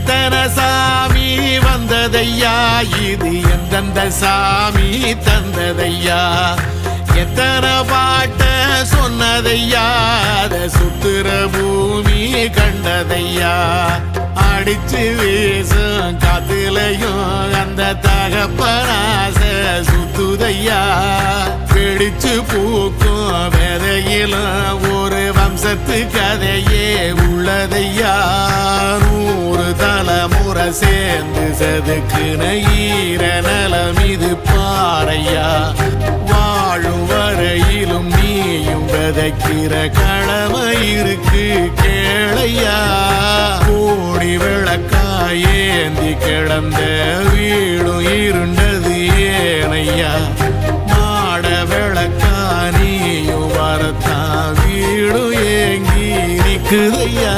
எத்தனை சாமி வந்ததையா, இது எந்தெந்த சாமி தந்ததையா, எத்தனை பாட்ட சொன்னதையா, அத சுத்துற பூமி கண்டதையா, அடிச்சு வீசும் காத்துலையும் அந்த தகப்பனாச சுத்துதையா, பிடிச்சு பூக்கும் விதையிலும் ஒரு வம்சத்து கதையே உள்ளதையா, 100 தலைமுறை சேர்ந்து செதுக்குன ஈர நலம் இது பாறையா, வாழும் வரையிலும் நீயும் விதைக்கிற கடமை இருக்கு கேளையா, கோடி விளக்காயேந்தி கிடந்த வீடும் இருண்டது ஏனையா, மாட விளக்கா நீயும் வரத்தான் வீடும் ஏங்கி நிக்குதையா.